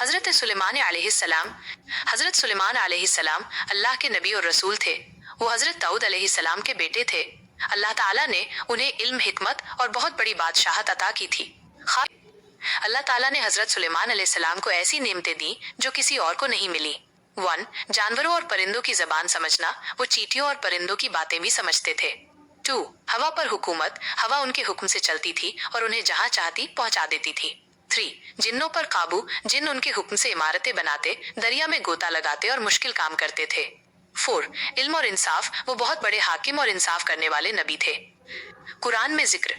हजरत सुलेमान अलैहिस्सलाम हजरत सुलेमान अलैहिस्सलाम अल्लाह के नबी और रसूल थे। वो हजरत दाऊद अलैहिस्सलाम के बेटे थे। अल्लाह ताला ने उन्हें इल्म, हिकमत और बहुत बड़ी बादशाहत अता की थी। अल्लाह ताला ने हजरत सुलेमान अलैहिस्सलाम को ऐसी नेमतें दी जो किसी और को नहीं मिली। 1. जानवरों और परिंदों की जबान समझना, वो चींटियों और परिंदों की बातें भी समझते थे। 2. हवा पर हुकूमत, हवा उनके हुक्म से चलती थी और उन्हें जहां चाहती पहुंचा देती थी। 3. जिन्नों पर काबू, जिन्न उनके हुक्म से इमारतें बनाते, दरिया में गोता लगाते और मुश्किल काम करते थे। 4. इल्म और इंसाफ, वो बहुत बड़े हाकिम और इंसाफ करने वाले नबी थे। कुरान में जिक्र,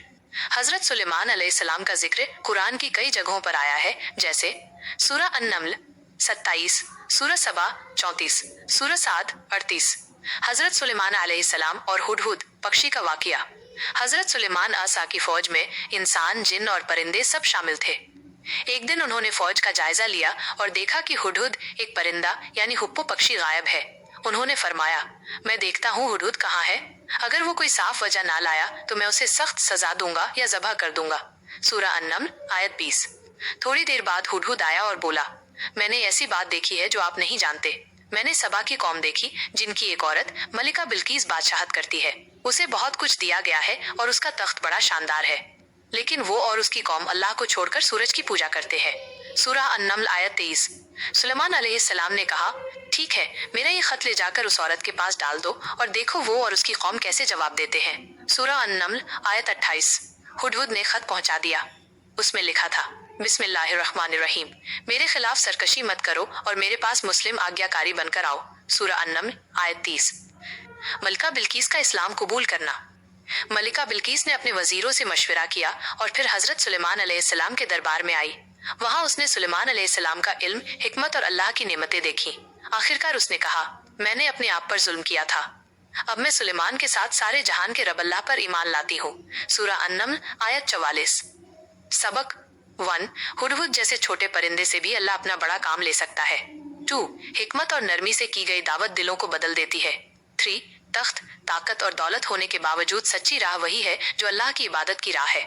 हजरत सुलेमान अलैहिस्सलाम का जिक्र कुरान की कई जगहों पर आया है, जैसे सूरह अन-नम्ल 27, सूरह सबा 34, सूरह साद 38। हजरत सुलेमान अलैहिस्सलाम और हुदहुद पक्षी का वाकया। हजरत सुलेमान आसा की फौज में इंसान, जिन्न और परिंदे सब शामिल थे। एक दिन उन्होंने फौज का जायजा लिया और देखा कि हुदहुद, एक परिंदा यानी हुप्पो पक्षी, गायब है। उन्होंने फरमाया, मैं देखता हूँ हुदहुद कहाँ है। अगर वो कोई साफ वजह ना लाया तो मैं उसे सख्त सजा दूंगा या ज़बह कर दूंगा। सूरह अन-नम्ल आयत 20। थोड़ी देर बाद हुदहुद आया और बोला, मैंने ऐसी बात देखी है जो आप नहीं जानते। मैंने सबा की कौम देखी जिनकी एक औरत मलिका बिल्कीस बादशाहत करती है। उसे बहुत कुछ दिया गया है और उसका तख्त बड़ा शानदार है, लेकिन वो और उसकी कौम अल्लाह को छोड़कर सूरज की पूजा करते हैं। सूरह अन-नम्ल आयत 23। सुलेमान अलैहिस्सलाम ने कहा, ठीक है, मेरा ये खत ले जाकर उस औरत के पास डाल दो और देखो वो और उसकी कौम कैसे जवाब देते हैं। सूरह अन-नम्ल आयत 28। हुदहुद ने खत पहुंचा दिया। उसमें लिखा था, बिस्मिल्लाहिर्रहमानिर्रहीम, मेरे खिलाफ सरकशी मत करो और मेरे पास मुस्लिम आज्ञाकारी बनकर आओ। सूरह अन-नम्ल आयत 30। मलिका बिल्कीस का इस्लाम कबूल करना। मलिका बिल्कीस ने अपने वजीरों से मशवरा किया और फिर हजरत सुलेमान अलैहिस्सलाम के दरबार में आई। वहां उसने सुलेमान अलैहिस्सलाम का इल्म, हिकमत और अल्लाह की नेमतें देखी। आखिरकार उसने कहा, मैंने अपने आप पर जुल्म किया था, अब मैं सुलेमान के साथ सारे जहान के रब अल्लाह पर ईमान लाती हूँ। सूरह अन-नम्ल आयत 44। सबक 1. हुदहुद जैसे छोटे परिंदे से भी अल्लाह अपना बड़ा काम ले सकता है। 2. हिकमत और नरमी से की गई दावत दिलों को बदल देती है। 3. तख्त, ताकत और दौलत होने के बावजूद सच्ची राह वही है जो अल्लाह की इबादत की राह है।